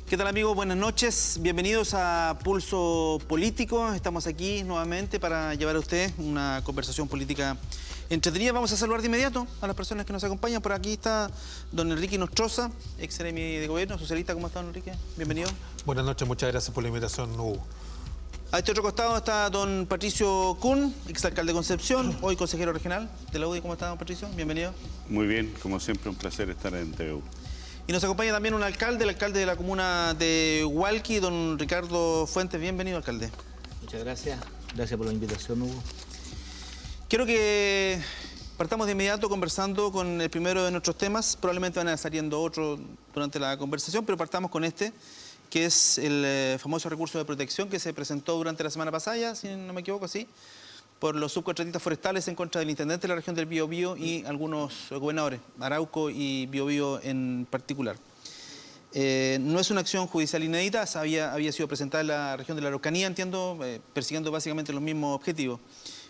¿Qué tal, amigos? Buenas noches. Bienvenidos a Pulso Político. Estamos aquí nuevamente para llevar a ustedes una conversación política entretenida. Vamos a saludar de inmediato a las personas que nos acompañan. Por aquí está don Enrique Nostroza, ex seremi de gobierno, socialista. ¿Cómo está, don Enrique? Bienvenido. Buenas noches, muchas gracias por la invitación, Hugo. A este otro costado está don Patricio Kuhn, exalcalde de Concepción, hoy consejero regional de la UDI. ¿Cómo está, don Patricio? Bienvenido. Muy bien, como siempre, un placer estar en TVU. Y nos acompaña también un alcalde, el alcalde de la comuna de Hualqui, don Ricardo Fuentes. Bienvenido, alcalde. Muchas gracias. Gracias por la invitación, Hugo. Quiero que partamos de inmediato conversando con el primero de nuestros temas. Probablemente van a estar saliendo otros durante la conversación, pero partamos con este, que es el famoso recurso de protección que se presentó durante la semana pasada, ya, si no me equivoco, sí, por los subcontratistas forestales en contra del intendente de la región del Biobío y algunos gobernadores, Arauco y Biobío en particular. No es una acción judicial inédita, había sido presentada en la región de la Araucanía, entiendo, persiguiendo básicamente los mismos objetivos.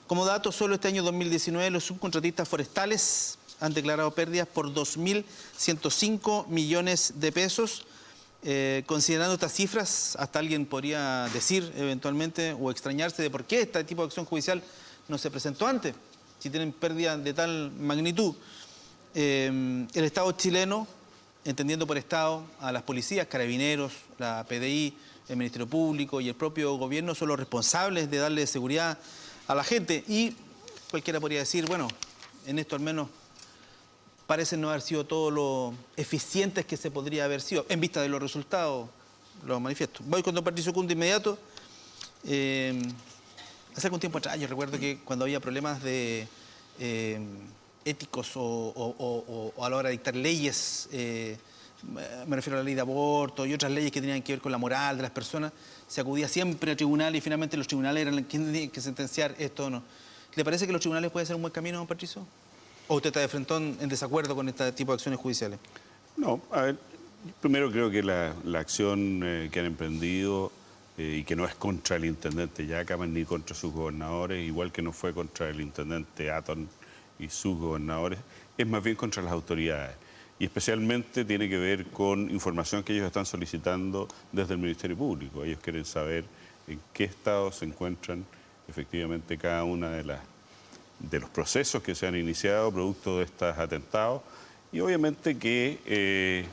Como dato, solo este año 2019 los subcontratistas forestales han declarado pérdidas por 2.105 millones de pesos. Considerando estas cifras, hasta alguien podría decir eventualmente o extrañarse de por qué este tipo de acción judicial no se presentó antes, si tienen pérdida de tal magnitud. El Estado chileno, entendiendo por Estado a las policías, carabineros, la PDI, el Ministerio Público y el propio gobierno, son los responsables de darle seguridad a la gente. Y cualquiera podría decir, bueno, en esto al menos parecen no haber sido todo lo eficientes que se podría haber sido, en vista de los resultados, lo manifiesto. Voy con don Patricio Kuhn de inmediato. Hace algún tiempo atrás, yo recuerdo que cuando había problemas de éticos o a la hora de dictar leyes, me refiero a la ley de aborto y otras leyes que tenían que ver con la moral de las personas, se acudía siempre a tribunales y finalmente los tribunales eran quienes tenían que sentenciar esto o no. ¿Le parece que los tribunales pueden ser un buen camino, don Patricio? ¿O usted está de frente en desacuerdo con este tipo de acciones judiciales? No, a ver, primero creo que la acción que han emprendido y que no es contra el intendente Yacaman ni contra sus gobernadores, igual que no fue contra el intendente Atton y sus gobernadores, es más bien contra las autoridades. Y especialmente tiene que ver con información que ellos están solicitando desde el Ministerio Público. Ellos quieren saber en qué estado se encuentran efectivamente cada una de los procesos que se han iniciado producto de estos atentados, y obviamente que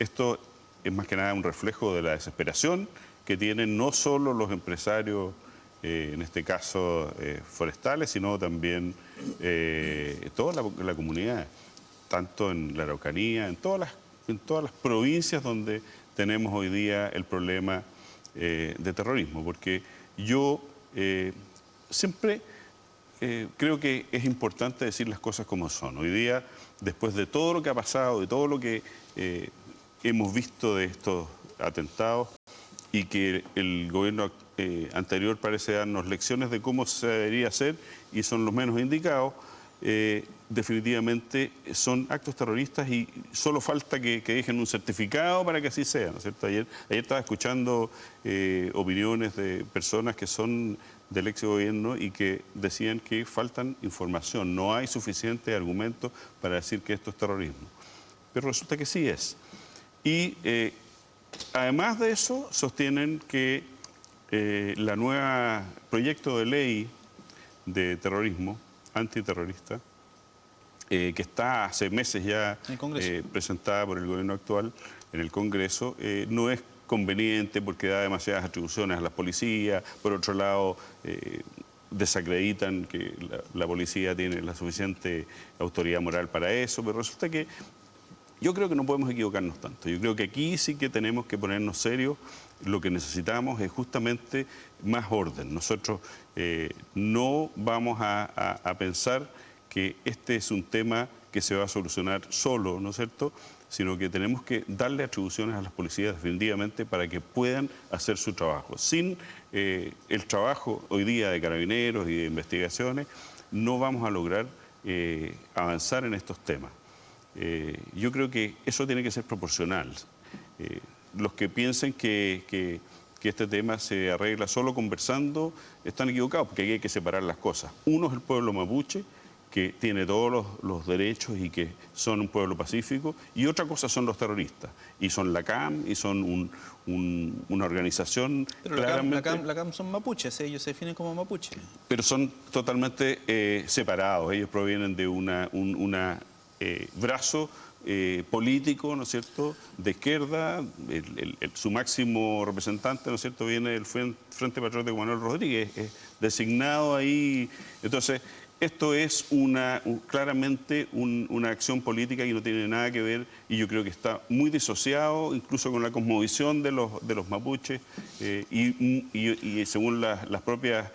esto es más que nada un reflejo de la desesperación que tienen no solo los empresarios, en este caso forestales, sino también toda la comunidad, tanto en la Araucanía, en todas las provincias donde tenemos hoy día el problema de terrorismo, porque yo siempre creo que es importante decir las cosas como son. Hoy día, después de todo lo que ha pasado, de todo lo que hemos visto de estos atentados y que el gobierno anterior parece darnos lecciones de cómo se debería hacer y son los menos indicados, definitivamente son actos terroristas y solo falta que dejen un certificado para que así sea, ¿no es cierto? Ayer estaba escuchando opiniones de personas que son del ex gobierno y que decían que faltan información, no hay suficiente argumento para decir que esto es terrorismo. Pero resulta que sí es. Y además de eso, sostienen que la nueva proyecto de ley de terrorismo, antiterrorista, que está hace meses ya presentada por el gobierno actual en el Congreso, no es conveniente porque da demasiadas atribuciones a las policías. Por otro lado, desacreditan que la policía tiene la suficiente autoridad moral para eso, pero resulta que yo creo que no podemos equivocarnos tanto. Yo creo que aquí sí que tenemos que ponernos serios. Lo que necesitamos es justamente más orden. Nosotros no vamos a pensar que este es un tema que se va a solucionar solo, ¿no es cierto?, sino que tenemos que darle atribuciones a las policías definitivamente para que puedan hacer su trabajo. Sin el trabajo hoy día de carabineros y de investigaciones, no vamos a lograr avanzar en estos temas. Yo creo que eso tiene que ser proporcional. Los que piensen que este tema se arregla solo conversando están equivocados, porque aquí hay que separar las cosas. Uno es el pueblo mapuche, que tiene todos los derechos y que son un pueblo pacífico, y otra cosa son los terroristas, y son la CAM, y son una organización Pero claramente... la CAM son mapuches, ellos se definen como mapuches. Pero son totalmente separados, ellos provienen de un brazo político, ¿no es cierto?, de izquierda. Su máximo representante, ¿no es cierto?, viene del Frente Patriótico Manuel Rodríguez, es designado ahí. Entonces, esto es claramente una acción política que no tiene nada que ver, y yo creo que está muy disociado incluso con la cosmovisión de los mapuches, y según las propias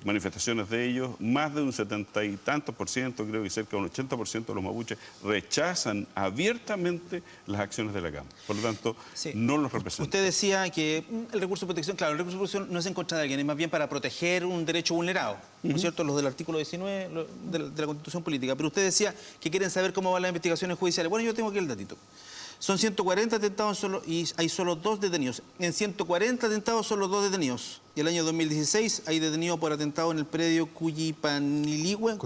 manifestaciones de ellos, más de un 70 y tantos por ciento, creo que cerca de un 80% de los mapuches rechazan abiertamente las acciones de la CAM. Por lo tanto, Sí. no los representan. Usted decía que el recurso de protección, claro, el recurso de protección no es en contra de alguien, es más bien para proteger un derecho vulnerado, ¿no es cierto? Los del artículo 19 de la Constitución Política. Pero usted decía que quieren saber cómo van las investigaciones judiciales. Bueno, yo tengo aquí el datito. Son 140 atentados y hay solo 2 detenidos. En 140 atentados, solo 2 detenidos. Y el año 2016 hay detenido por atentado en el predio Cuyipaniligüe, en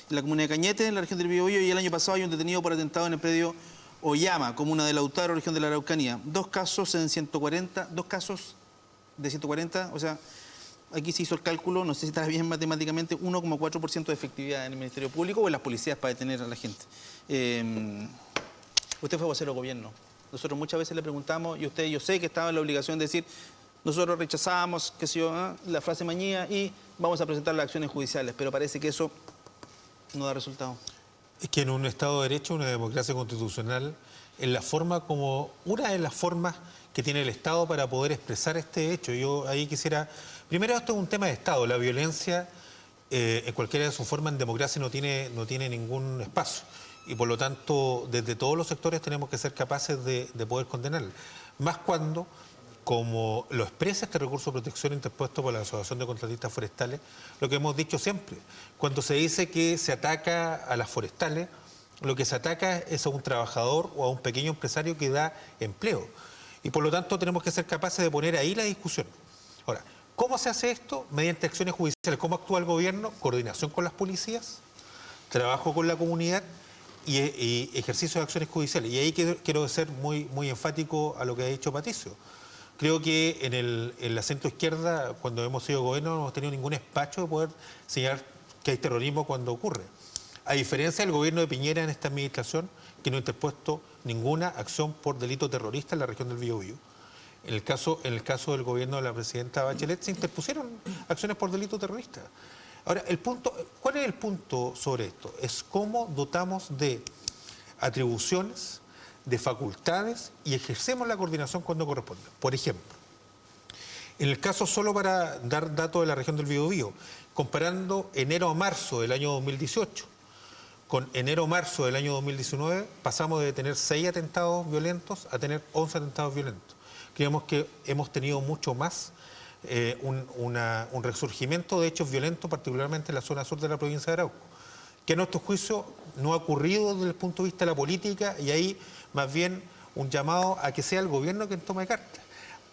la comuna de Cañete, en la región del Biobío, y el año pasado hay un detenido por atentado en el predio Oyama, comuna de Lautaro, región de la Araucanía. 2 casos en 140, 2 casos de 140, o sea, aquí se hizo el cálculo, no sé si está bien matemáticamente, 1,4% de efectividad en el Ministerio Público o en las policías para detener a la gente. Usted fue vocero de gobierno. Nosotros muchas veces le preguntamos, y usted, yo sé que estaba en la obligación de decir, nosotros rechazamos, qué sé yo, la frase mañía y vamos a presentar las acciones judiciales, pero parece que eso no da resultado. Es que en un Estado de Derecho, una democracia constitucional, en la forma como una de las formas que tiene el Estado para poder expresar este hecho. Yo ahí quisiera... Primero, esto es un tema de Estado. La violencia, en cualquiera de sus formas, en democracia no tiene ningún espacio. Y por lo tanto, desde todos los sectores tenemos que ser capaces de poder condenarla. Más cuando, como lo expresa este recurso de protección interpuesto por la Asociación de Contratistas Forestales, lo que hemos dicho siempre, cuando se dice que se ataca a las forestales, lo que se ataca es a un trabajador o a un pequeño empresario que da empleo. Y por lo tanto tenemos que ser capaces de poner ahí la discusión. Ahora, ¿cómo se hace esto? Mediante acciones judiciales. ¿Cómo actúa el gobierno? Coordinación con las policías, trabajo con la comunidad y ejercicio de acciones judiciales. Y ahí quiero ser muy enfático a lo que ha dicho Patricio. Creo que en la centro izquierda, cuando hemos sido gobierno, no hemos tenido ningún espacio de poder señalar que hay terrorismo cuando ocurre. A diferencia del gobierno de Piñera en esta administración, que no ha interpuesto ninguna acción por delito terrorista en la región del Biobío. En el caso del gobierno de la presidenta Bachelet se interpusieron acciones por delito terrorista. Ahora, ¿cuál es el punto sobre esto? Es cómo dotamos de atribuciones, de facultades y ejercemos la coordinación cuando corresponde. Por ejemplo, en el caso, solo para dar datos de la región del Biobío, comparando enero a marzo del año 2018 con enero a marzo del año 2019, pasamos de tener 6 atentados violentos a tener 11 atentados violentos. Creemos que hemos tenido mucho más un resurgimiento de hechos violentos, particularmente en la zona sur de la provincia de Arauco, que a nuestro juicio no ha ocurrido desde el punto de vista de la política, y ahí más bien un llamado a que sea el gobierno quien tome cartas.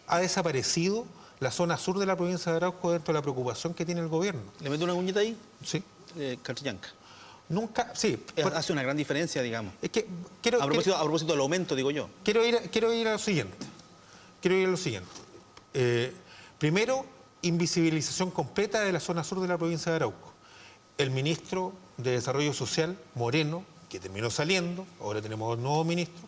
Ha desaparecido la zona sur de la provincia de Arauco dentro de la preocupación que tiene el gobierno. ¿Le meto una cuñita ahí? Sí. Catrillanca. Nunca, sí. Hace una gran diferencia, digamos. Es que a propósito del aumento, digo yo. Quiero ir a lo siguiente. Primero, invisibilización completa de la zona sur de la provincia de Arauco. El ministro de Desarrollo Social, Moreno, que terminó saliendo, ahora tenemos un nuevo ministro,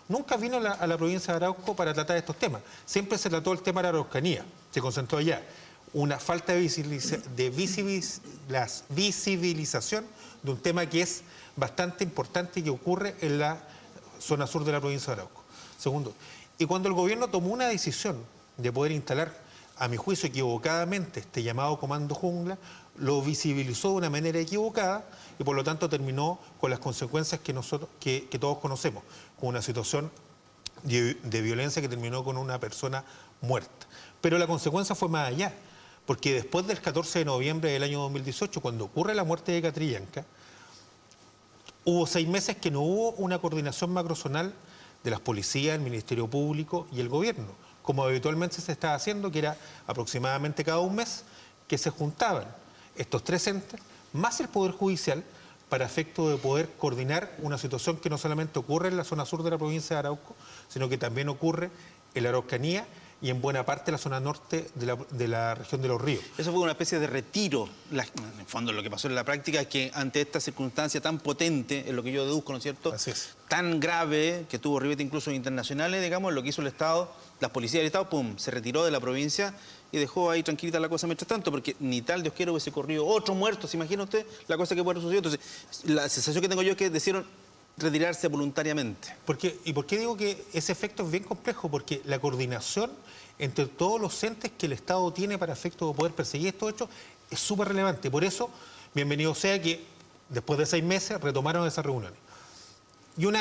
nunca vino a la provincia de Arauco para tratar estos temas. Siempre se trató el tema de la Araucanía, se concentró allá. Una falta de visibilización de un tema que es bastante importante y que ocurre en la zona sur de la provincia de Arauco. Segundo, y cuando el gobierno tomó una decisión de poder instalar, a mi juicio equivocadamente, este llamado Comando Jungla, lo visibilizó de una manera equivocada y por lo tanto terminó con las consecuencias que todos conocemos, con una situación de violencia que terminó con una persona muerta. Pero la consecuencia fue más allá, porque después del 14 de noviembre del año 2018, cuando ocurre la muerte de Catrillanca, hubo 6 meses que no hubo una coordinación macrozonal de las policías, el Ministerio Público y el gobierno, como habitualmente se estaba haciendo, que era aproximadamente cada un mes que se juntaban estos 3 entes más el Poder Judicial, para efecto de poder coordinar una situación que no solamente ocurre en la zona sur de la provincia de Arauco, sino que también ocurre en la Araucanía y en buena parte de la zona norte de la región de Los Ríos. Eso fue una especie de retiro. En el fondo, lo que pasó en la práctica es que ante esta circunstancia tan potente, es lo que yo deduzco, ¿no es cierto? Así es. Tan grave, que tuvo ribetes incluso internacionales, digamos, lo que hizo el Estado, las policías del Estado, pum, se retiró de la provincia y dejó ahí tranquilita la cosa mientras tanto, porque ni tal Dios quiera hubiese corrido otro muerto, ¿se imagina usted la cosa que puede suceder? Entonces, la sensación que tengo yo es que decidieron retirarse voluntariamente. ¿Y por qué digo que ese efecto es bien complejo? Porque la coordinación entre todos los entes que el Estado tiene para efecto de poder perseguir estos hechos es súper relevante. Por eso, bienvenido sea que después de 6 meses retomaron esas reuniones. Y un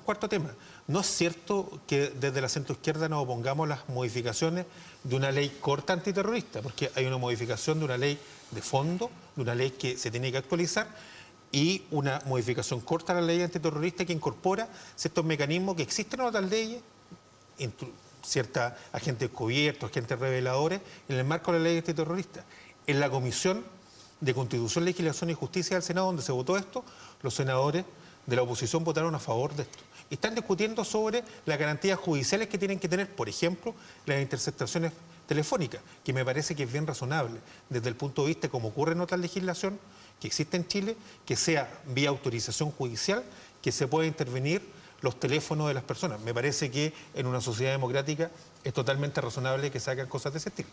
cuarto tema. No es cierto que desde la centroizquierda nos opongamos a las modificaciones de una ley corta antiterrorista, porque hay una modificación de una ley de fondo, de una ley que se tiene que actualizar, y una modificación corta a la ley antiterrorista que incorpora ciertos mecanismos que existen en otras leyes, ciertos agentes cubiertos, agentes reveladores, en el marco de la ley antiterrorista. En la Comisión de Constitución, Legislación y Justicia del Senado, donde se votó esto, los senadores de la oposición votaron a favor de esto. Y están discutiendo sobre las garantías judiciales que tienen que tener, por ejemplo, las interceptaciones telefónicas, que me parece que es bien razonable, desde el punto de vista, como ocurre en otra legislación que existe en Chile, que sea vía autorización judicial, que se pueda intervenir los teléfonos de las personas. Me parece que en una sociedad democrática es totalmente razonable que se hagan cosas de ese estilo.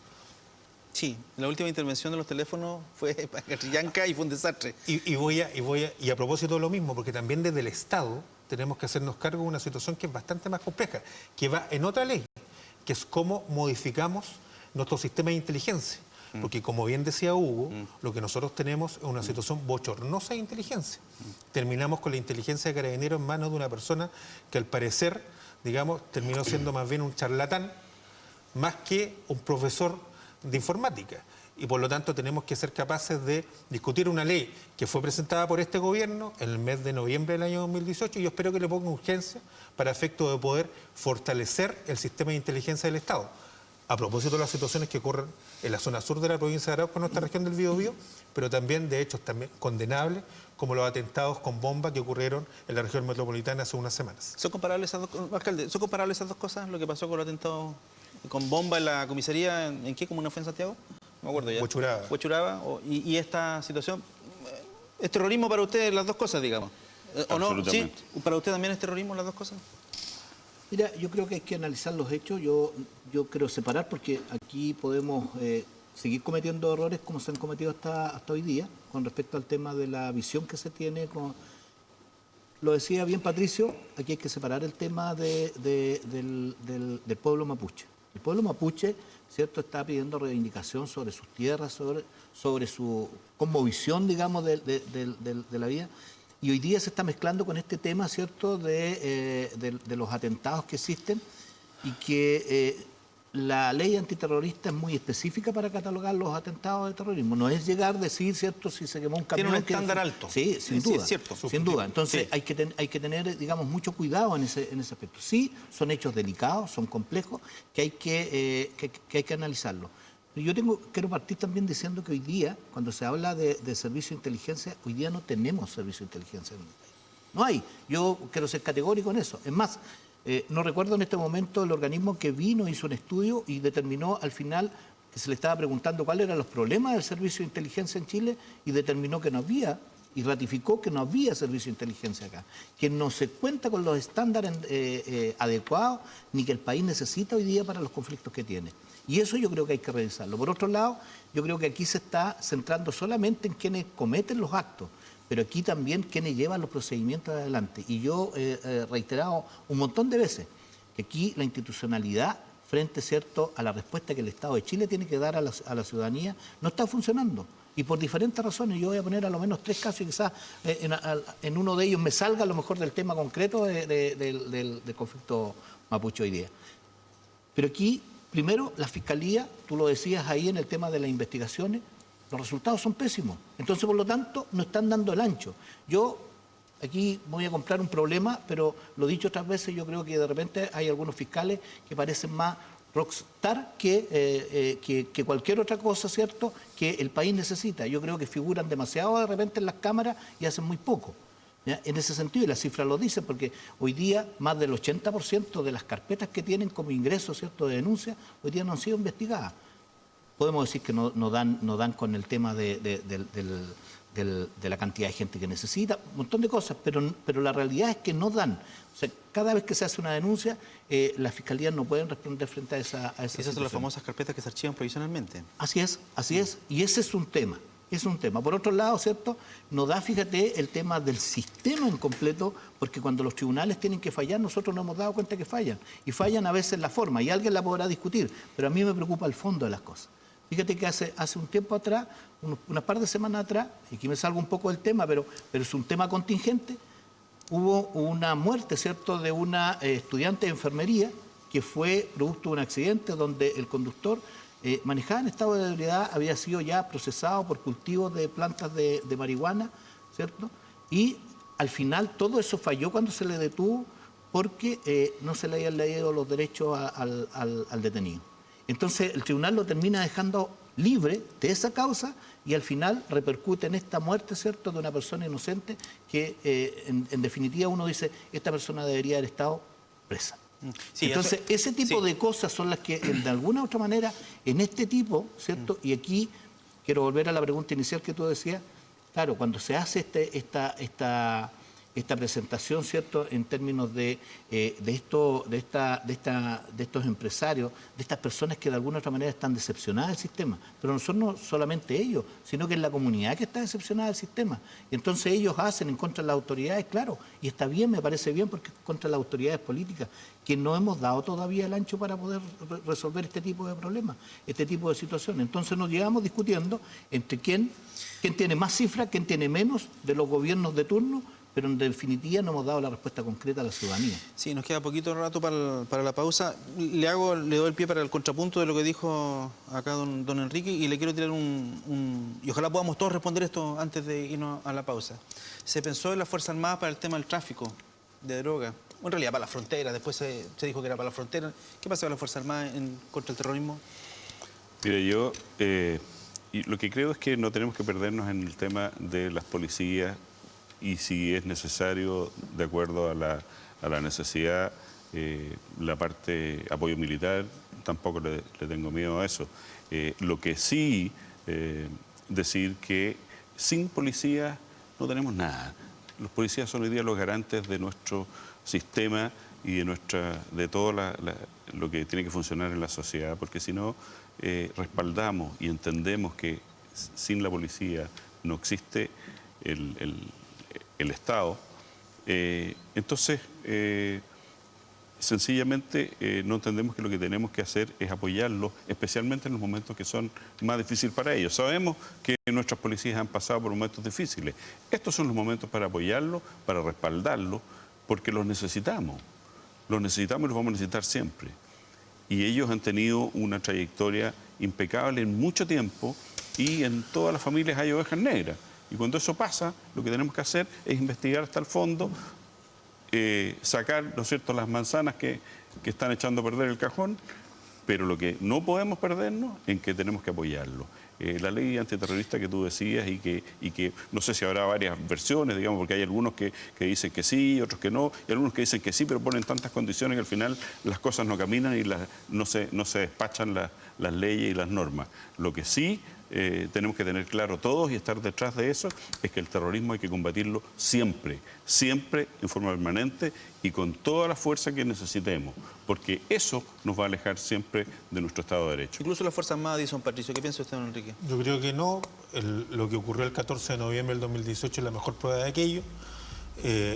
Sí, la última intervención de los teléfonos fue para Catrillanca y fue un desastre. Y a propósito de lo mismo, porque también desde el Estado tenemos que hacernos cargo de una situación que es bastante más compleja, que va en otra ley, que es cómo modificamos nuestro sistema de inteligencia. Porque como bien decía Hugo, lo que nosotros tenemos es una situación bochornosa de inteligencia. Terminamos con la inteligencia de Carabineros en manos de una persona que al parecer, digamos, terminó siendo más bien un charlatán, más que un profesor de informática. Y por lo tanto tenemos que ser capaces de discutir una ley que fue presentada por este gobierno en el mes de noviembre del año 2018 y yo espero que le ponga urgencia para efecto de poder fortalecer el sistema de inteligencia del Estado. A propósito de las situaciones que ocurren en la zona sur de la provincia de Arauco, en nuestra región del Biobío, pero también de hechos también condenables, como los atentados con bomba que ocurrieron en la región metropolitana hace unas semanas. ¿Son comparables esas dos, alcalde, ¿son comparables esas dos cosas? Lo que pasó con el atentado con bomba en la comisaría, ¿en qué comuna fue en Santiago? No me acuerdo ya. Huechuraba. Huechuraba, y esta situación. ¿Es terrorismo para usted las dos cosas, digamos? ¿O no? ¿Sí? ¿Para usted también es terrorismo las dos cosas? Mira, yo creo que hay que analizar los hechos, yo creo separar porque aquí podemos seguir cometiendo errores como se han cometido hasta hoy día con respecto al tema de la visión que se tiene. Lo decía bien Patricio, aquí hay que separar el tema del pueblo mapuche. El pueblo mapuche, ¿cierto?, está pidiendo reivindicación sobre sus tierras, sobre su cosmovisión, digamos, de la vida. Y hoy día se está mezclando con este tema, ¿cierto?, de los atentados que existen y que la ley antiterrorista es muy específica para catalogar los atentados de terrorismo. No es llegar a decir, ¿cierto?, si se quemó un camión... Tiene un estándar alto. Sí, sin duda. Sí, es cierto. Sin duda. Entonces sí. hay que tener, digamos, mucho cuidado en ese aspecto. Sí, son hechos delicados, son complejos, que hay que analizarlos. Yo quiero partir también diciendo que hoy día, cuando se habla de servicio de inteligencia, hoy día no tenemos servicio de inteligencia en el país. No hay. Yo quiero ser categórico en eso. Es más, no recuerdo en este momento el organismo que vino, hizo un estudio y determinó al final que se le estaba preguntando cuáles eran los problemas del servicio de inteligencia en Chile y determinó que no había, y ratificó que no había servicio de inteligencia acá, que no se cuenta con los estándares adecuados ni que el país necesita hoy día para los conflictos que tiene. Y eso yo creo que hay que revisarlo. Por otro lado, yo creo que aquí se está centrando solamente en quienes cometen los actos, pero aquí también quienes llevan los procedimientos adelante. Y yo he reiterado un montón de veces que aquí la institucionalidad frente, ¿cierto?, a la respuesta que el Estado de Chile tiene que dar a la ciudadanía no está funcionando. Y por diferentes razones, yo voy a poner a lo menos 3 casos y quizás en uno de ellos me salga a lo mejor del tema concreto del conflicto mapuche hoy día. Pero aquí... Primero, la Fiscalía, tú lo decías ahí en el tema de las investigaciones, los resultados son pésimos. Entonces, por lo tanto, no están dando el ancho. Yo aquí voy a comprar un problema, pero lo dicho otras veces, yo creo que de repente hay algunos fiscales que parecen más rockstar que cualquier otra cosa, ¿cierto?, que el país necesita. Yo creo que figuran demasiado de repente en las cámaras y hacen muy poco. ¿Ya? En ese sentido, y las cifras lo dicen, porque hoy día más del 80% de las carpetas que tienen como ingreso, ¿cierto?, de denuncia, hoy día no han sido investigadas. Podemos decir que no dan con el tema de la cantidad de gente que necesita, un montón de cosas, pero la realidad es que no dan. O sea, cada vez que se hace una denuncia, las fiscalías no pueden responder frente a esa Esas situación. son las famosas carpetas que se archivan provisionalmente. Así es, y ese es un tema. Es un tema. Por otro lado, ¿cierto?, no da, fíjate, el tema del sistema en completo, porque cuando los tribunales tienen que fallar, nosotros nos hemos dado cuenta que fallan. Y fallan a veces la forma, y alguien la podrá discutir, pero a mí me preocupa el fondo de las cosas. Fíjate que hace un tiempo atrás, unas par de semanas atrás, y aquí me salgo un poco del tema, pero es un tema contingente, hubo una muerte, ¿cierto?, de una estudiante de enfermería que fue producto de un accidente donde el conductor manejaba en estado de ebriedad, había sido ya procesado por cultivos de plantas de marihuana, ¿cierto? Y al final todo eso falló cuando se le detuvo porque no se le habían leído los derechos al detenido. Entonces el tribunal lo termina dejando libre de esa causa y al final repercute en esta muerte, ¿cierto?, de una persona inocente que en definitiva uno dice, esta persona debería haber estado presa. Sí, entonces, ese tipo de cosas son las que, de alguna u otra manera, en este tipo, ¿cierto? Y aquí quiero volver a la pregunta inicial que tú decías. Claro, cuando se hace esta presentación, ¿cierto?, en términos de estos empresarios, de estas personas que de alguna u otra manera están decepcionadas del sistema, pero no son solamente ellos, sino que es la comunidad que está decepcionada del sistema. Y entonces ellos hacen en contra de las autoridades, claro, y está bien, me parece bien, porque es contra las autoridades políticas, que no hemos dado todavía el ancho para poder resolver este tipo de problemas, este tipo de situaciones. Entonces nos llevamos discutiendo entre quién tiene más cifras, quién tiene menos de los gobiernos de turno, pero en definitiva no hemos dado la respuesta concreta a la ciudadanía. Sí, nos queda poquito rato para la pausa. Le doy el pie para el contrapunto de lo que dijo acá don Enrique y le quiero tirar y ojalá podamos todos responder esto antes de irnos a la pausa. Se pensó en las Fuerzas Armadas para el tema del tráfico de droga, en realidad para la frontera, después se dijo que era para la frontera. ¿Qué pasa con las Fuerzas Armadas contra el terrorismo? Mire, yo y lo que creo es que no tenemos que perdernos en el tema de las policías y si es necesario, de acuerdo a la necesidad, la parte apoyo militar, tampoco le tengo miedo a eso. Lo que sí, decir que sin policías no tenemos nada. Los policías son hoy día los garantes de nuestro sistema y de todo lo que tiene que funcionar en la sociedad, porque si no, respaldamos y entendemos que sin la policía no existe el Estado, entonces sencillamente no entendemos que lo que tenemos que hacer es apoyarlos, especialmente en los momentos que son más difíciles para ellos. Sabemos que nuestras policías han pasado por momentos difíciles. Estos son los momentos para apoyarlos, para respaldarlos, porque los necesitamos y los vamos a necesitar siempre. Y ellos han tenido una trayectoria impecable en mucho tiempo y en todas las familias hay ovejas negras. Y cuando eso pasa, lo que tenemos que hacer es investigar hasta el fondo, sacar, ¿no es cierto?, las manzanas que están echando a perder el cajón, pero lo que no podemos perdernos es que tenemos que apoyarlo. La ley antiterrorista que tú decías y que no sé si habrá varias versiones, digamos, porque hay algunos que dicen que sí, otros que no, y algunos que dicen que sí, pero ponen tantas condiciones que al final las cosas no caminan y no se despachan las leyes y las normas. Lo que sí tenemos que tener claro todos y estar detrás de eso es que el terrorismo hay que combatirlo siempre, siempre en forma permanente y con toda la fuerza que necesitemos, porque eso nos va a alejar siempre de nuestro Estado de Derecho. Incluso las Fuerzas Armadas, dice don Patricio. ¿Qué piensa usted, don Enrique? Yo creo que no. Lo que ocurrió el 14 de noviembre del 2018 es la mejor prueba de aquello.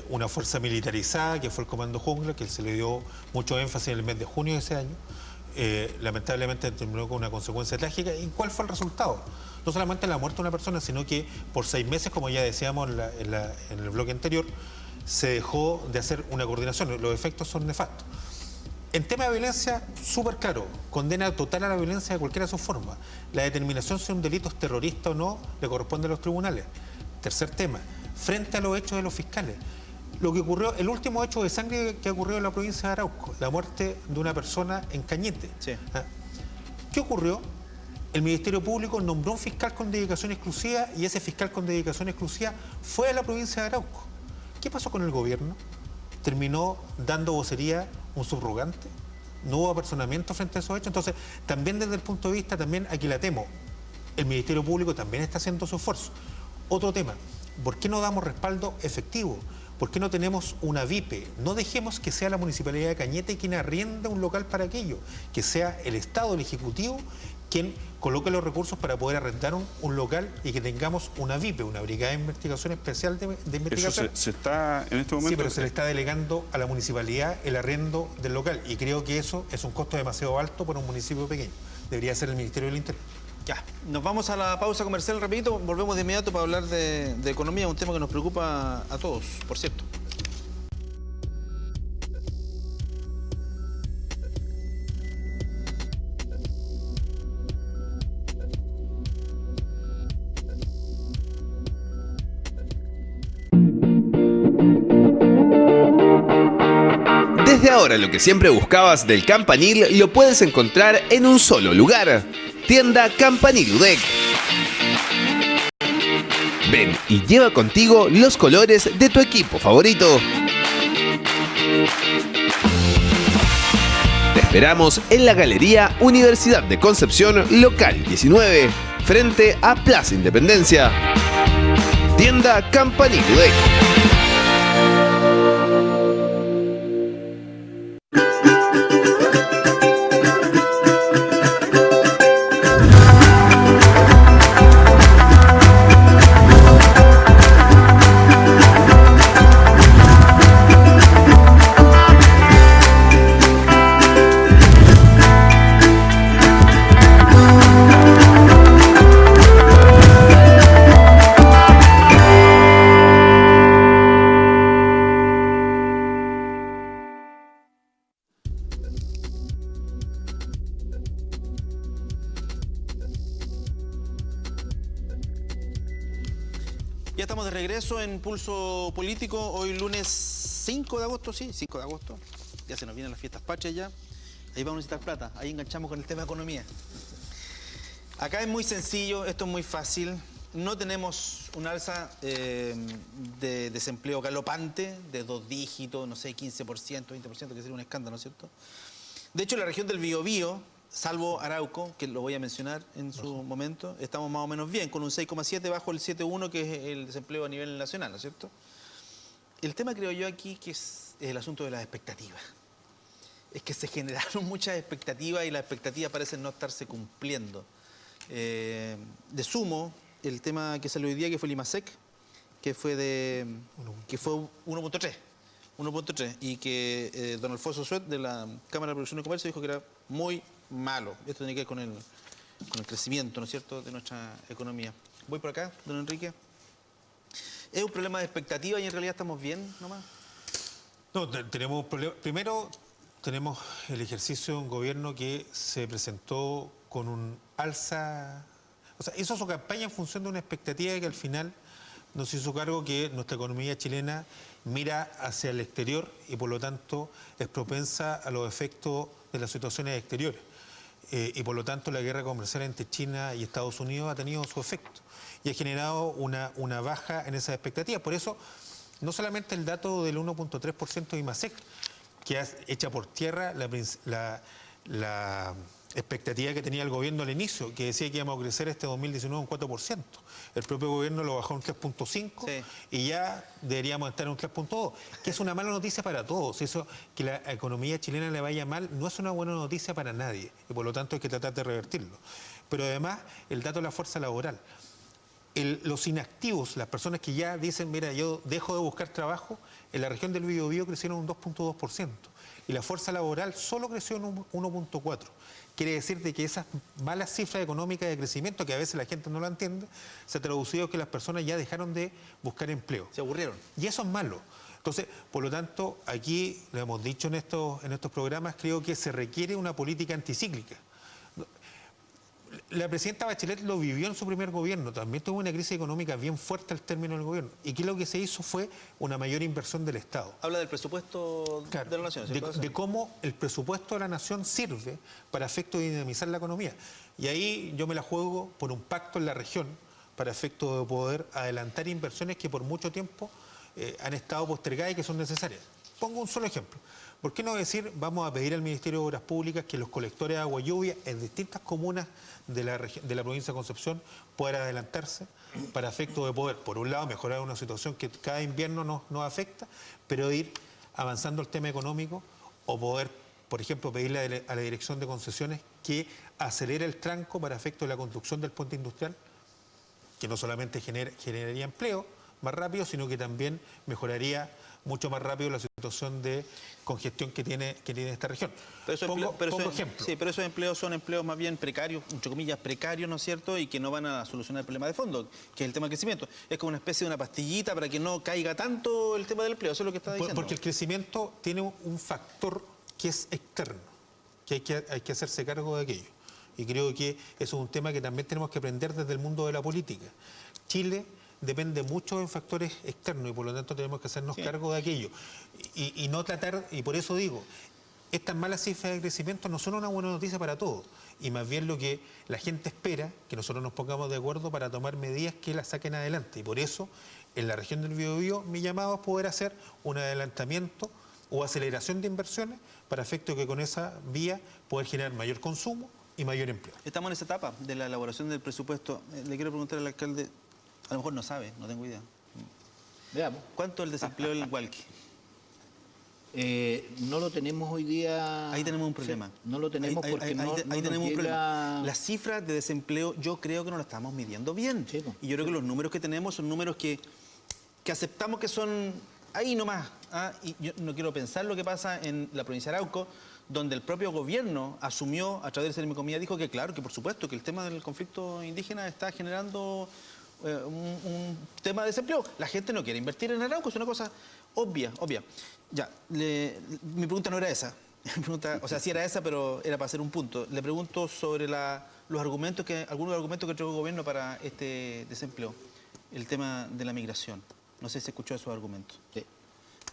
Una fuerza militarizada, que fue el Comando Jungla, que se le dio mucho énfasis en el mes de junio de ese año. Lamentablemente terminó con una consecuencia trágica. ¿Y cuál fue el resultado? No solamente la muerte de una persona, sino que por 6 meses, como ya decíamos en el bloque anterior, se dejó de hacer una coordinación. Los efectos son nefastos. En tema de violencia, súper claro, condena total a la violencia de cualquiera de sus formas. La determinación si un delito es terrorista o no le corresponde a los tribunales. Tercer tema, frente a los hechos de los fiscales. lo que ocurrió, el último hecho de sangre que ocurrió en la provincia de Arauco, la muerte de una persona en Cañete. Sí. ¿Qué ocurrió? El Ministerio Público nombró un fiscal con dedicación exclusiva y ese fiscal con dedicación exclusiva fue a la provincia de Arauco. ¿Qué pasó con el gobierno? ¿Terminó dando vocería un subrogante? ¿No hubo apersonamiento frente a esos hechos? Entonces, también desde el punto de vista, también aquí la temo, el Ministerio Público también está haciendo su esfuerzo. Otro tema, ¿por qué no damos respaldo efectivo? ¿Por qué no tenemos una VIPE? No dejemos que sea la Municipalidad de Cañete quien arrienda un local para aquello, que sea el Estado, el Ejecutivo, quien coloque los recursos para poder arrendar un local y que tengamos una VIPE, una Brigada de Investigación Especial de Investigación. Eso se está en este momento... Sí, pero se le está delegando a la municipalidad el arriendo del local y creo que eso es un costo demasiado alto para un municipio pequeño. Debería ser el Ministerio del Interior. Ya, nos vamos a la pausa comercial rapidito, volvemos de inmediato para hablar de economía, un tema que nos preocupa a todos, por cierto. Desde ahora lo que siempre buscabas del Campanil lo puedes encontrar en un solo lugar. Tienda Campanil UDEC. Ven y lleva contigo los colores de tu equipo favorito. Te esperamos en la Galería Universidad de Concepción, local 19, frente a Plaza Independencia. Tienda Campanil UDEC. Ya estamos de regreso en Pulso Político, hoy lunes 5 de agosto, sí, 5 de agosto. Ya se nos vienen las fiestas patrias ya. Ahí vamos a necesitar plata, ahí enganchamos con el tema de economía. Acá es muy sencillo, esto es muy fácil. No tenemos un alza de desempleo galopante de 2 dígitos, no sé, 15%, 20%, que sería un escándalo, ¿no es cierto? De hecho, la región del Biobío, salvo Arauco, que lo voy a mencionar en su momento, estamos más o menos bien, con un 6,7 bajo el 7,1, que es el desempleo a nivel nacional, ¿no es cierto? El tema, creo yo, aquí que es el asunto de las expectativas. Es que se generaron muchas expectativas y las expectativas parecen no estarse cumpliendo. De sumo, el tema que salió hoy día, que fue el IMASEC, que fue 1.3, y que don Alfonso Suet, de la Cámara de Producción y Comercio, dijo que era muy malo. Esto tiene que ver con el crecimiento, ¿no es cierto?, de nuestra economía. Voy por acá, don Enrique. ¿Es un problema de expectativa y en realidad estamos bien nomás? No, tenemos un problema. Primero, tenemos el ejercicio de un gobierno que se presentó con un alza... O sea, hizo su campaña en función de una expectativa que al final nos hizo cargo que nuestra economía chilena mira hacia el exterior y por lo tanto es propensa a los efectos de las situaciones exteriores. Y por lo tanto la guerra comercial entre China y Estados Unidos ha tenido su efecto y ha generado una baja en esas expectativas. Por eso, no solamente el dato del 1.3% de IMASEC, que echa por tierra la expectativa que tenía el gobierno al inicio, que decía que íbamos a crecer este 2019 un 4%. El propio gobierno lo bajó a un 3.5% sí, y ya deberíamos estar en un 3.2%, que es una mala noticia para todos. Eso, que la economía chilena le vaya mal, no es una buena noticia para nadie y por lo tanto hay que tratar de revertirlo. Pero además, el dato de la fuerza laboral. Los inactivos, las personas que ya dicen, mira, yo dejo de buscar trabajo, en la región del Biobío crecieron un 2.2% y la fuerza laboral solo creció en un 1.4%. Quiere decir de que esas malas cifras económicas de crecimiento, que a veces la gente no lo entiende, se ha traducido que las personas ya dejaron de buscar empleo. Se aburrieron. Y eso es malo. Entonces, por lo tanto, aquí, lo hemos dicho en estos programas, creo que se requiere una política anticíclica. La presidenta Bachelet lo vivió en su primer gobierno, también tuvo una crisis económica bien fuerte al término del gobierno. Y que lo que se hizo fue una mayor inversión del Estado. Habla del presupuesto Claro, de la nación, ¿cierto? de cómo el presupuesto de la nación sirve para efecto de dinamizar la economía. Y ahí yo me la juego por un pacto en la región para efecto de poder adelantar inversiones que por mucho tiempo han estado postergadas y que son necesarias. Pongo un solo ejemplo. ¿Por qué no decir, vamos a pedir al Ministerio de Obras Públicas que los colectores de agua lluvia en distintas comunas de la provincia de Concepción puedan adelantarse para efecto de poder, por un lado, mejorar una situación que cada invierno nos afecta, pero ir avanzando el tema económico o poder, por ejemplo, pedirle a la Dirección de Concesiones que acelere el tranco para efecto de la construcción del puente industrial, que no solamente generaría empleo más rápido, sino que también mejoraría mucho más rápido la situación de congestión que tiene esta región. Pongo ejemplo. Sí, pero esos empleos son empleos más bien precarios, entre comillas precarios, ¿no es cierto? Y que no van a solucionar el problema de fondo, que es el tema del crecimiento. Es como una especie de una pastillita para que no caiga tanto el tema del empleo, eso es lo que está diciendo. Porque el crecimiento tiene un factor que es externo, que hay que hacerse cargo de aquello. Y creo que eso es un tema que también tenemos que aprender desde el mundo de la política. Chile depende mucho de factores externos y por lo tanto tenemos que hacernos cargo de aquello y no tratar, y por eso digo, estas malas cifras de crecimiento no son una buena noticia para todos y más bien lo que la gente espera, que nosotros nos pongamos de acuerdo para tomar medidas que las saquen adelante y por eso en la región del Biobío mi llamado es poder hacer un adelantamiento o aceleración de inversiones para efecto que con esa vía poder generar mayor consumo y mayor empleo. Estamos en esa etapa de la elaboración del presupuesto. Le quiero preguntar al alcalde, a lo mejor no sabe, no tengo idea. Veamos. ¿Cuánto es el desempleo en Hualqui? No lo tenemos hoy día. Ahí tenemos un problema. Sí, no lo tenemos porque no tenemos un llega... problema. Las cifras de desempleo yo creo que no las estamos midiendo bien. Sí, pues. Y yo creo que los números que tenemos son números que aceptamos que son ahí nomás. ¿Ah? Y yo no quiero pensar lo que pasa en la provincia de Arauco, donde el propio gobierno asumió, a través del Ceremicomía, dijo que claro, que por supuesto, que el tema del conflicto indígena está generando un tema de desempleo. La gente no quiere invertir en Arauco, es una cosa obvia. Ya, mi pregunta no era esa. O sea, sí era esa, pero era para hacer un punto. Le pregunto sobre algunos argumentos que trajo el gobierno para este desempleo. El tema de la migración. No sé si escuchó esos argumentos. Sí.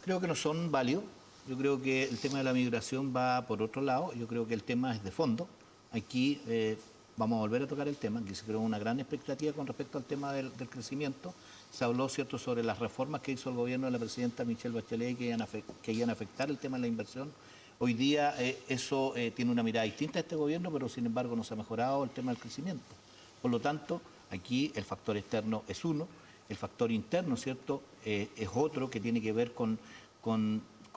Creo que no son válidos. Yo creo que el tema de la migración va por otro lado. Yo creo que el tema es de fondo. Aquí vamos a volver a tocar el tema, que se creó una gran expectativa con respecto al tema del crecimiento. Se habló, ¿cierto?, sobre las reformas que hizo el gobierno de la presidenta Michelle Bachelet que iban a afectar el tema de la inversión. Hoy día eso tiene una mirada distinta a este gobierno, pero sin embargo no se ha mejorado el tema del crecimiento. Por lo tanto, aquí el factor externo es uno, el factor interno, ¿cierto?, es otro que tiene que ver con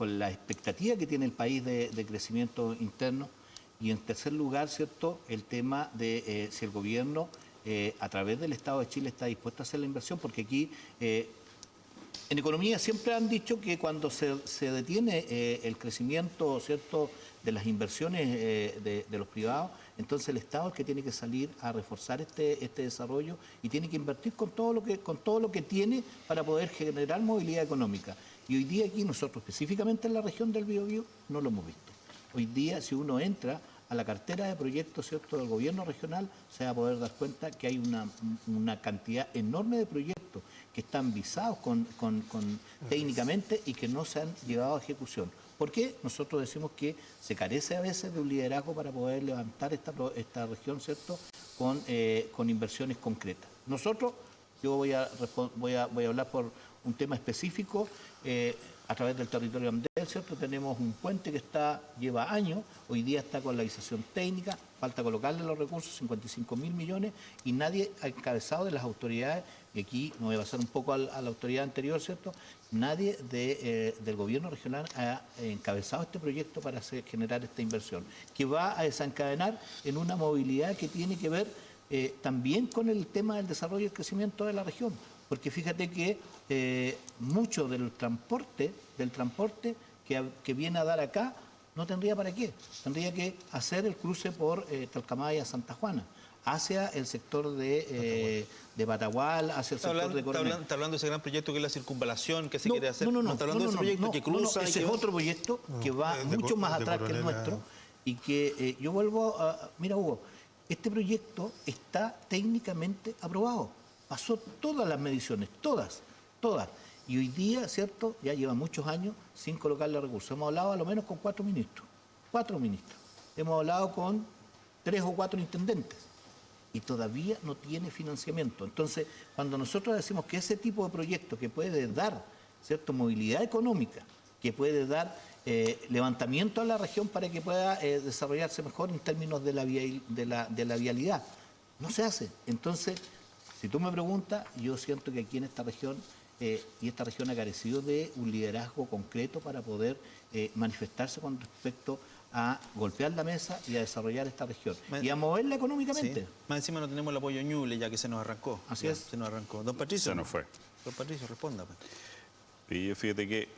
la expectativa que tiene el país de crecimiento interno. Y en tercer lugar, ¿cierto?, el tema de si el gobierno a través del Estado de Chile está dispuesto a hacer la inversión, porque aquí en economía siempre han dicho que cuando se detiene el crecimiento, ¿cierto?, de las inversiones de los privados, entonces el Estado es que tiene que salir a reforzar este desarrollo y tiene que invertir con todo lo que tiene para poder generar movilidad económica. Y hoy día aquí nosotros, específicamente en la región del Biobío, no lo hemos visto. Hoy día, si uno entra a la cartera de proyectos, ¿cierto?, del gobierno regional, se va a poder dar cuenta que hay una cantidad enorme de proyectos que están visados técnicamente y que no se han llevado a ejecución. ¿Por qué? Nosotros decimos que se carece a veces de un liderazgo para poder levantar esta región, ¿cierto?, con inversiones concretas. Nosotros, yo voy a hablar por un tema específico. A través del territorio andel, ¿cierto?, tenemos un puente que lleva años, hoy día está con la licitación técnica, falta colocarle los recursos, 55.000 millones, y nadie ha encabezado de las autoridades, y aquí me voy a pasar un poco a la autoridad anterior, ¿cierto?, nadie del gobierno regional ha encabezado este proyecto para generar esta inversión, que va a desencadenar en una movilidad que tiene que ver también con el tema del desarrollo y el crecimiento de la región. Porque fíjate que mucho del transporte que viene a dar acá no tendría para qué. Tendría que hacer el cruce por Talcahuano a Santa Juana, hacia el sector de Batagual, hacia el sector de Coronel. ¿Está hablando de ese gran proyecto que es la circunvalación que se quiere hacer? No, ¿Está hablando de ese proyecto que cruza? Ese es otro proyecto que va mucho más atrás que el nuestro y que yo vuelvo a... Mira, Hugo, Este proyecto está técnicamente aprobado. Pasó todas las mediciones, todas. Y hoy día, ¿cierto? Ya lleva muchos años sin colocarle recursos. Hemos hablado a lo menos con 4 ministros. 4 ministros. Hemos hablado con 3 o 4 intendentes. Y todavía no tiene financiamiento. Entonces, cuando nosotros decimos que ese tipo de proyecto que puede dar, ¿cierto?, movilidad económica, que puede dar levantamiento a la región para que pueda desarrollarse mejor en términos de la vialidad, no se hace. Entonces, si tú me preguntas, yo siento que aquí en esta región, y esta región ha carecido de un liderazgo concreto para poder manifestarse con respecto a golpear la mesa y a desarrollar esta región y a moverla económicamente. Sí. Más encima no tenemos el apoyo Ñuble, ya que se nos arrancó. Así es. Se nos arrancó. Don Patricio. Se nos fue. Don Patricio, responda. Pues. Y fíjate que,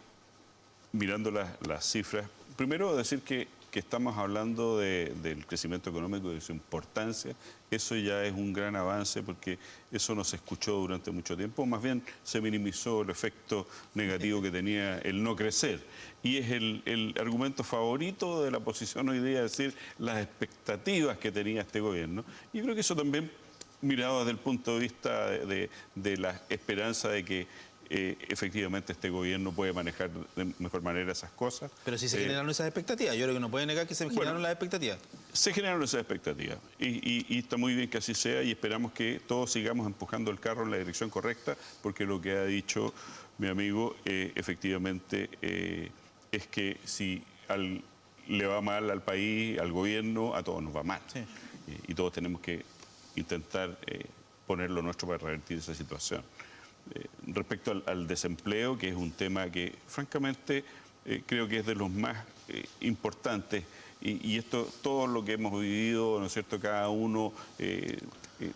mirando las cifras, primero decir que estamos hablando del crecimiento económico y de su importancia. Eso ya es un gran avance porque eso no se escuchó durante mucho tiempo. Más bien se minimizó el efecto negativo que tenía el no crecer. Y es el argumento favorito de la oposición hoy día, decir las expectativas que tenía este gobierno. Y creo que eso también, mirado desde el punto de vista de la esperanza de que efectivamente este gobierno puede manejar de mejor manera esas cosas. Pero si se generaron esas expectativas, yo creo que no puede negar que se generaron las expectativas. Se generaron esas expectativas y está muy bien que así sea y esperamos que todos sigamos empujando el carro en la dirección correcta, porque lo que ha dicho mi amigo efectivamente es que si le va mal al país, al gobierno, a todos nos va mal. Sí. Y todos tenemos que intentar poner lo nuestro para revertir esa situación. Respecto al desempleo, que es un tema que francamente creo que es de los más importantes y esto, todo lo que hemos vivido, ¿no es cierto?, cada uno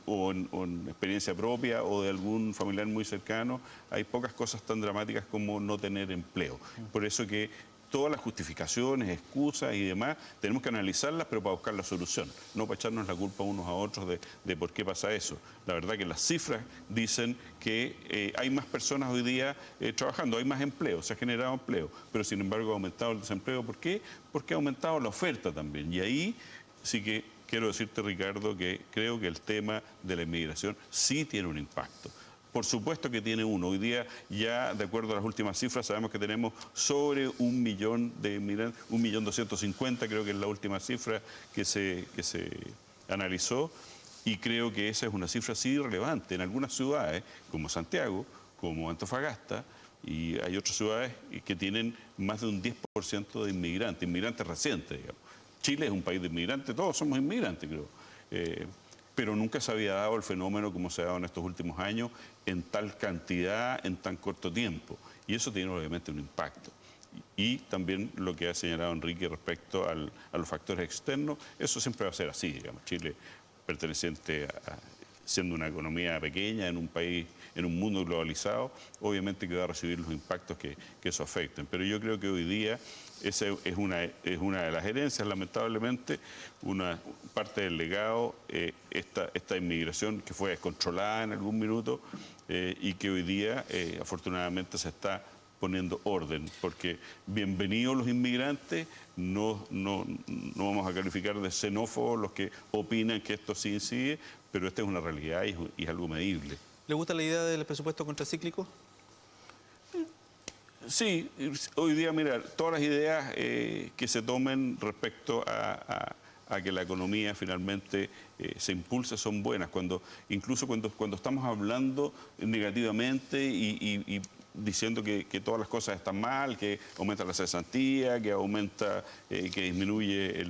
o en experiencia propia o de algún familiar muy cercano, hay pocas cosas tan dramáticas como no tener empleo. Por eso que todas las justificaciones, excusas y demás, tenemos que analizarlas, pero para buscar la solución, no para echarnos la culpa unos a otros de por qué pasa eso. La verdad que las cifras dicen que hay más personas hoy día trabajando, hay más empleo, se ha generado empleo, pero sin embargo ha aumentado el desempleo. ¿Por qué? Porque ha aumentado la oferta también. Y ahí sí que quiero decirte, Ricardo, que creo que el tema de la inmigración sí tiene un impacto. Por supuesto que tiene uno. Hoy día ya, de acuerdo a las últimas cifras, sabemos que tenemos sobre 1 millón de inmigrantes, 1.250.000, creo que es la última cifra que se analizó, y creo que esa es una cifra sí relevante. En algunas ciudades, como Santiago, como Antofagasta, y hay otras ciudades que tienen más de un 10% de inmigrantes recientes, digamos. Chile es un país de inmigrantes, todos somos inmigrantes, creo. Pero nunca se había dado el fenómeno como se ha dado en estos últimos años, en tal cantidad, en tan corto tiempo. Y eso tiene obviamente un impacto. Y también lo que ha señalado Enrique respecto a los factores externos, eso siempre va a ser así, digamos. Chile, perteneciente siendo una economía pequeña en un país, en un mundo globalizado, obviamente que va a recibir los impactos que eso afecten. Pero yo creo que hoy día esa es una de las herencias, lamentablemente, una parte del legado, esta inmigración que fue descontrolada en algún minuto y que hoy día, afortunadamente, se está poniendo orden, porque bienvenidos los inmigrantes, no vamos a calificar de xenófobos los que opinan que esto sí incide, pero esta es una realidad y es algo medible. ¿Le gusta la idea del presupuesto contracíclico? Sí, hoy día, mira, todas las ideas que se tomen respecto a que la economía finalmente se impulse son buenas. Incluso cuando estamos hablando negativamente y diciendo que todas las cosas están mal, que aumenta la cesantía, que aumenta, que disminuye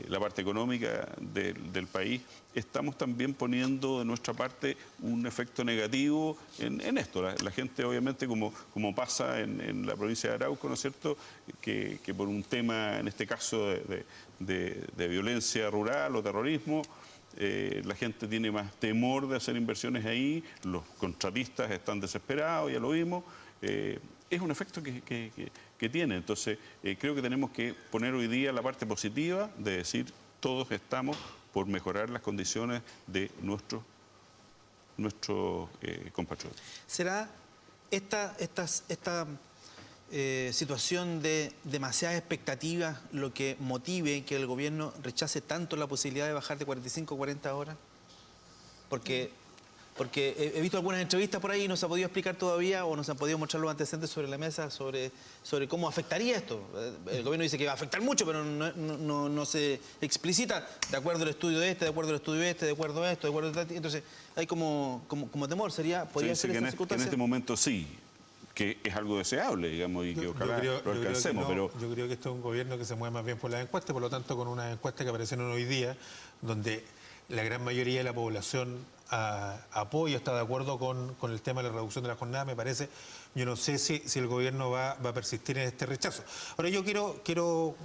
la parte económica del país, estamos también poniendo de nuestra parte un efecto negativo en esto. La gente, obviamente, como pasa en la provincia de Arauco, ¿no es cierto?, que por un tema, en este caso, de violencia rural o terrorismo, la gente tiene más temor de hacer inversiones ahí, los contratistas están desesperados, ya lo vimos. Es un efecto que tiene. Entonces, creo que tenemos que poner hoy día la parte positiva de decir todos estamos por mejorar las condiciones de nuestros compatriotas. ¿Será esta situación de demasiadas expectativas lo que motive que el gobierno rechace tanto la posibilidad de bajar de 45 a 40 horas? Porque he visto algunas entrevistas por ahí y no se ha podido explicar todavía o no se han podido mostrar los antecedentes sobre la mesa sobre cómo afectaría esto. El gobierno dice que va a afectar mucho, pero no se explicita de acuerdo al estudio de este, de acuerdo al estudio de este, de acuerdo a esto, de acuerdo a esto. Entonces hay como temor. ¿Podría ser esa circunstancia? Que en este momento sí, que es algo deseable, digamos, y que ojalá lo alcancemos. Pero yo creo que esto es un gobierno que se mueve más bien por las encuestas, por lo tanto con unas encuestas que aparecieron hoy día, donde la gran mayoría de la población apoya, está de acuerdo con el tema de la reducción de la jornada, me parece. Yo no sé si el gobierno va a persistir en este rechazo. Ahora yo quiero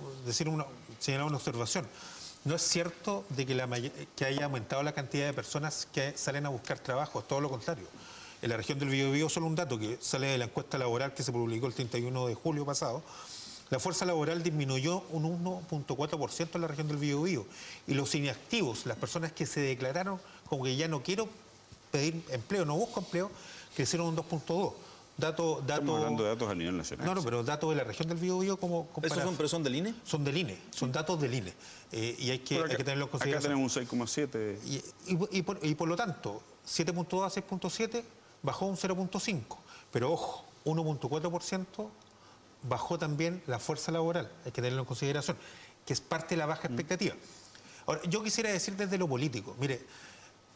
señalar una observación. No es cierto de que haya aumentado la cantidad de personas que salen a buscar trabajo, es todo lo contrario. En la región del Biobío, solo un dato que sale de la encuesta laboral que se publicó el 31 de julio pasado, la fuerza laboral disminuyó un 1.4% en la región del Biobío. Y los inactivos, las personas que se declararon como que ya no quiero pedir empleo, no busco empleo, crecieron un 2.2%. Estamos hablando de datos a nivel nacional. No, pero datos de la región del Biobío como ¿Pero son del INE? Son del INE, son datos del INE. Y hay que tenerlo en consideración. Acá tenemos un 6,7. Y por lo tanto, 7.2 a 6.7 bajó un 0.5. Pero ojo, 1.4% bajó también la fuerza laboral, hay que tenerlo en consideración, que es parte de la baja expectativa. Ahora, yo quisiera decir desde lo político, mire,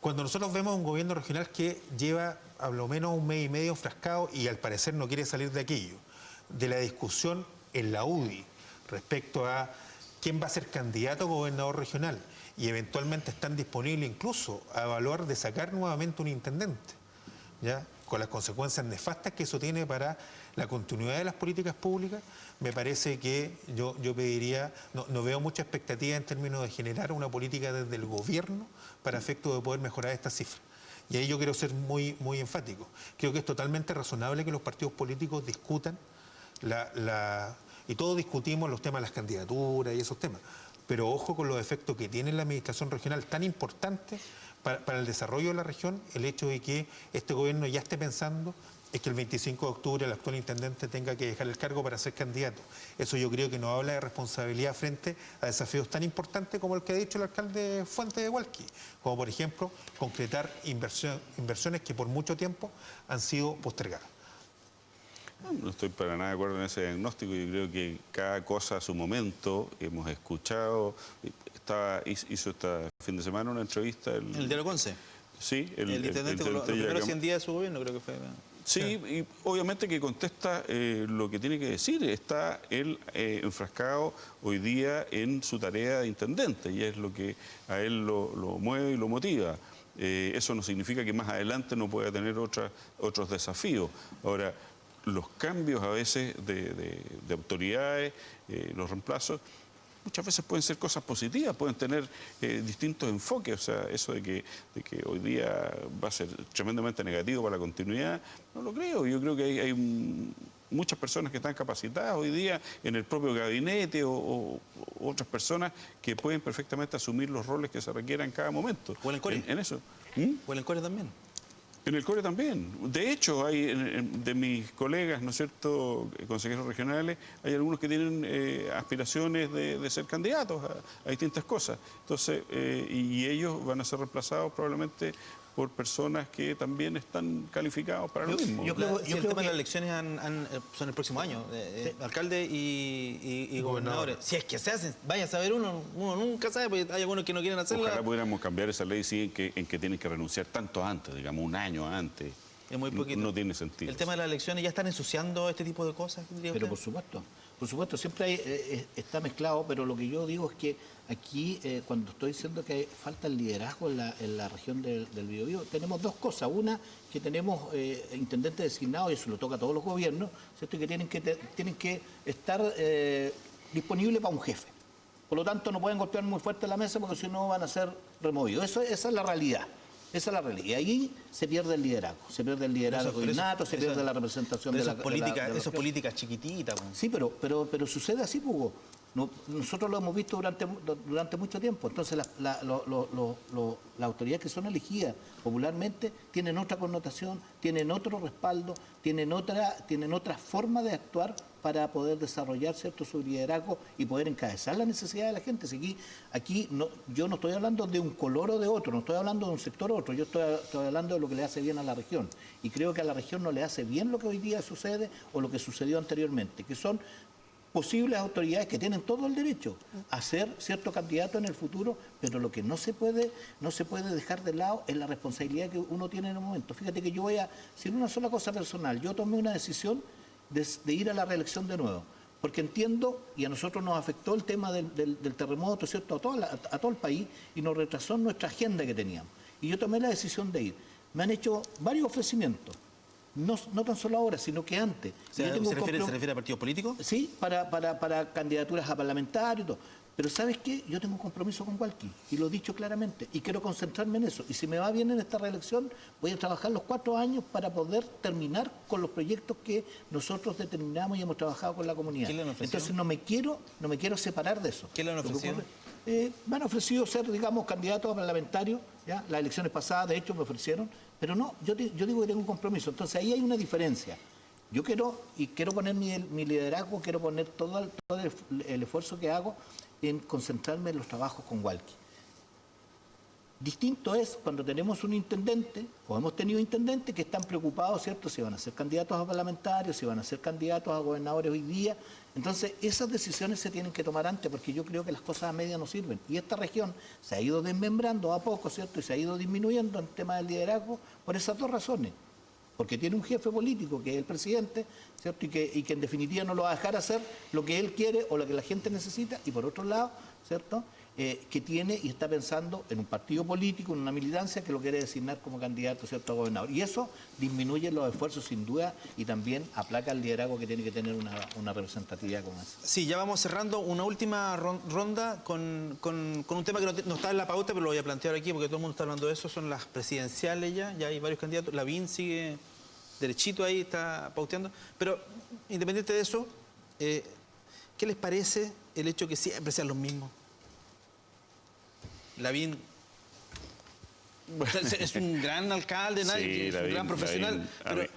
cuando nosotros vemos un gobierno regional que lleva a lo menos un mes y medio enfrascado y al parecer no quiere salir de aquello, de la discusión en la UDI respecto a quién va a ser candidato a gobernador regional y eventualmente están disponibles incluso a evaluar de sacar nuevamente un intendente, ¿ya? Con las consecuencias nefastas que eso tiene para la continuidad de las políticas públicas, me parece que yo pediría, no veo mucha expectativa en términos de generar una política desde el gobierno para efecto de poder mejorar estas cifras. Y ahí yo quiero ser muy enfático. Creo que es totalmente razonable que los partidos políticos discutan y todos discutimos los temas de las candidaturas y esos temas. Pero ojo con los efectos que tiene la administración regional tan importante para el desarrollo de la región, el hecho de que este gobierno ya esté pensando es que el 25 de octubre el actual intendente tenga que dejar el cargo para ser candidato. Eso yo creo que nos habla de responsabilidad frente a desafíos tan importantes como el que ha dicho el alcalde Fuentes de Hualqui, como por ejemplo concretar inversiones que por mucho tiempo han sido postergadas. No estoy para nada de acuerdo en ese diagnóstico. Yo creo que cada cosa a su momento. Hemos escuchado, hizo este fin de semana una entrevista. ¿El diario Conce? Sí, el intendente con los primeros 100 días de su gobierno, creo que fue. Sí, y obviamente que contesta lo que tiene que decir. Está él enfrascado hoy día en su tarea de intendente y es lo que a él lo mueve y lo motiva. Eso no significa que más adelante no pueda tener otros desafíos. Ahora, los cambios a veces de autoridades, los reemplazos, muchas veces pueden ser cosas positivas, pueden tener distintos enfoques. O sea, eso de que hoy día va a ser tremendamente negativo para la continuidad, no lo creo. Yo creo que hay muchas personas que están capacitadas hoy día en el propio gabinete o otras personas que pueden perfectamente asumir los roles que se requieran en cada momento. ¿O en el CORE? En eso. ¿O en el CORE también? En el CORE también. De hecho, hay de mis colegas, ¿no es cierto?, consejeros regionales, hay algunos que tienen aspiraciones de ser candidatos a distintas cosas. Entonces, y ellos van a ser reemplazados probablemente por personas que también están calificados para lo mismo. Yo creo que las elecciones son el próximo año, alcalde y gobernadores. Si es que se hacen, vaya a saber uno nunca sabe, porque hay algunos que no quieren hacerla. Ojalá pudiéramos cambiar esa ley en que tienen que renunciar tanto antes, digamos, un año antes. Es muy poquito. No tiene sentido. El tema de las elecciones, ¿ya están ensuciando este tipo de cosas? Pero por supuesto, siempre está mezclado, pero lo que yo digo es que aquí, cuando estoy diciendo que falta el liderazgo en la región del Biobío, tenemos dos cosas. Una, que tenemos intendentes designados, y eso lo toca a todos los gobiernos, ¿cierto? Que tienen que estar disponibles para un jefe. Por lo tanto, no pueden golpear muy fuerte la mesa porque si no van a ser removidos. Esa es la realidad. Esa es la realidad. Y ahí se pierde el liderazgo. Se pierde el liderazgo innato, se pierde la representación de la política. Esas políticas chiquititas. Sí, pero sucede así, Hugo. Nosotros lo hemos visto durante mucho tiempo. Entonces, las autoridades que son elegidas popularmente tienen otra connotación, tienen otro respaldo, tienen otra forma de actuar para poder desarrollar, ¿cierto?, su liderazgo y poder encabezar las necesidades de la gente. Si aquí no, yo no estoy hablando de un color o de otro, no estoy hablando de un sector u otro, yo estoy hablando de lo que le hace bien a la región. Y creo que a la región no le hace bien lo que hoy día sucede o lo que sucedió anteriormente, que son posibles autoridades que tienen todo el derecho a ser cierto candidato en el futuro, pero lo que no se puede dejar de lado es la responsabilidad que uno tiene en el momento. Fíjate que yo voy a decir una sola cosa personal. Yo tomé una decisión de ir a la reelección de nuevo, porque entiendo, y a nosotros nos afectó el tema del terremoto, ¿cierto?, a todo el país, y nos retrasó nuestra agenda que teníamos. Y yo tomé la decisión de ir. Me han hecho varios ofrecimientos. No tan solo ahora, sino que antes. O sea, ¿se refiere a partidos políticos? Sí, para candidaturas a parlamentarios y todo. Pero ¿sabes qué? Yo tengo un compromiso con Walkie, y lo he dicho claramente, y quiero concentrarme en eso. Y si me va bien en esta reelección, voy a trabajar los 4 años para poder terminar con los proyectos que nosotros determinamos y hemos trabajado con la comunidad. ¿Qué le han ofrecido? Entonces no me quiero separar de eso. ¿Qué le han ofrecido? Me han ofrecido ser, digamos, candidato a parlamentario, ¿ya? Las elecciones pasadas, de hecho, me ofrecieron, pero no, yo digo que tengo un compromiso. Entonces ahí hay una diferencia. Yo quiero poner mi liderazgo, quiero poner todo el esfuerzo que hago en concentrarme en los trabajos con Walkie. Distinto es cuando tenemos un intendente, o hemos tenido intendentes que están preocupados, ¿cierto?, si van a ser candidatos a parlamentarios, si van a ser candidatos a gobernadores hoy día. Entonces, esas decisiones se tienen que tomar antes, porque yo creo que las cosas a media no sirven. Y esta región se ha ido desmembrando a poco, ¿cierto?, y se ha ido disminuyendo en el tema del liderazgo por esas 2 razones. Porque tiene un jefe político, que es el presidente, ¿cierto?, y que en definitiva no lo va a dejar hacer lo que él quiere o lo que la gente necesita. Y por otro lado, ¿cierto?, que tiene y está pensando en un partido político, en una militancia que lo quiere designar como candidato, ¿cierto?, a gobernador. Y eso disminuye los esfuerzos sin duda y también aplaca el liderazgo que tiene que tener una representatividad como esa. Sí, ya vamos cerrando una última ronda con un tema que no está en la pauta, pero lo voy a plantear aquí porque todo el mundo está hablando de eso. Son las presidenciales ya hay varios candidatos. Lavín sigue derechito ahí, está pauteando. Pero independiente de eso, ¿qué les parece el hecho que siempre sean los mismos? Lavín es un gran alcalde, Sí, es un gran profesional,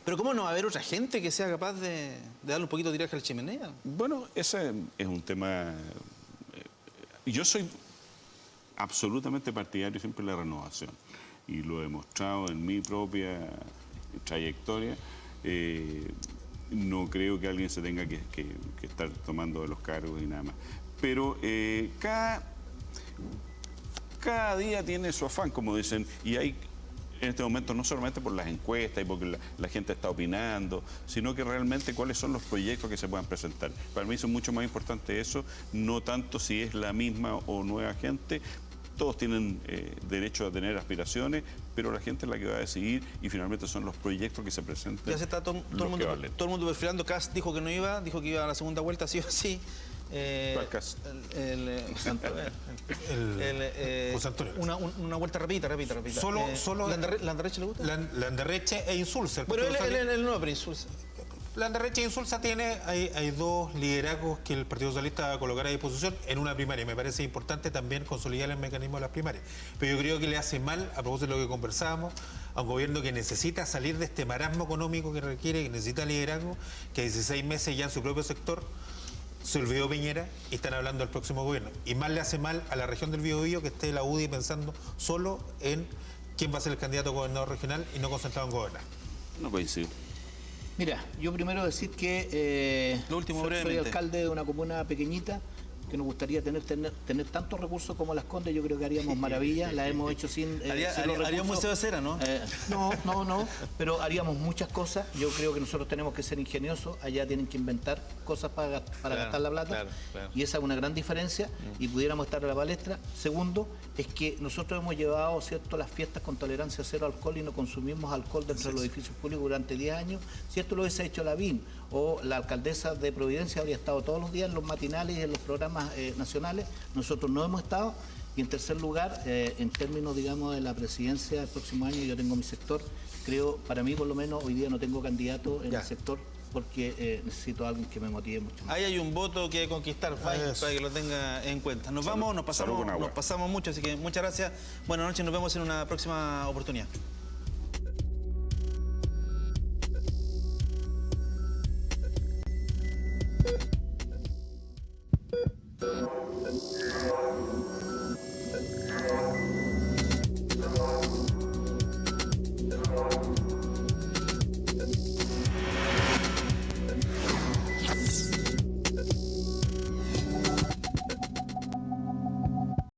pero ¿cómo no va a haber otra gente que sea capaz de darle un poquito de tiraje a la chimenea? Bueno, ese es un tema... Yo soy absolutamente partidario siempre de la renovación, y lo he demostrado en mi propia trayectoria. No creo que alguien se tenga que estar tomando de los cargos y nada más. Pero cada día tiene su afán, como dicen, y hay en este momento no solamente por las encuestas y porque la gente está opinando, sino que realmente cuáles son los proyectos que se puedan presentar. Para mí es mucho más importante eso, no tanto si es la misma o nueva gente. Todos tienen derecho a tener aspiraciones, pero la gente es la que va a decidir y finalmente son los proyectos que se presentan. Ya se está todo el mundo perfilando. Kast dijo que no iba, dijo que iba a la segunda vuelta, sí o sí. José Antonio. Una vuelta rapidita. Solo ¿Landerreche le gusta? Landerreche e Insulza. Pero él no, pero Insulza. Landerreche e Insulza hay 2 liderazgos que el Partido Socialista va a colocar a disposición en una primaria. Me parece importante también consolidar el mecanismo de las primarias. Pero yo creo que le hace mal, a propósito de lo que conversábamos, a un gobierno que necesita salir de este marasmo económico que requiere, que necesita liderazgo, que 16 meses ya en su propio sector se olvidó Piñera y están hablando del próximo gobierno. Y más le hace mal a la región del Biobío que esté la UDI pensando solo en quién va a ser el candidato a gobernador regional y no concentrado en gobernar. No coincido. Mira, yo primero decir que Lo último, soy brevemente. alcalde de una comuna pequeñita que nos gustaría tener tantos recursos como Las Condes. Yo creo que haríamos maravillas, la hemos hecho sin haría un museo de cera, ¿no? No, pero haríamos muchas cosas. Yo creo que nosotros tenemos que ser ingeniosos, allá tienen que inventar cosas para gastar la plata, claro. Y esa es una gran diferencia y pudiéramos estar a la palestra. Segundo, es que nosotros hemos llevado, ¿cierto?, las fiestas con tolerancia cero al alcohol y no consumimos alcohol dentro de los edificios públicos durante 10 años. Si esto lo hubiese hecho Lavín o la alcaldesa de Providencia, habría estado todos los días en los matinales y en los programas nacionales. Nosotros no hemos estado. Y en tercer lugar, en términos, digamos, de la presidencia del próximo año, yo tengo mi sector. Creo, para mí por lo menos, hoy día no tengo candidato en el sector porque necesito a alguien que me motive mucho más. Ahí hay un voto que conquistar, para que lo tenga en cuenta. Nos pasamos mucho, así que muchas gracias. Buenas noches, nos vemos en una próxima oportunidad.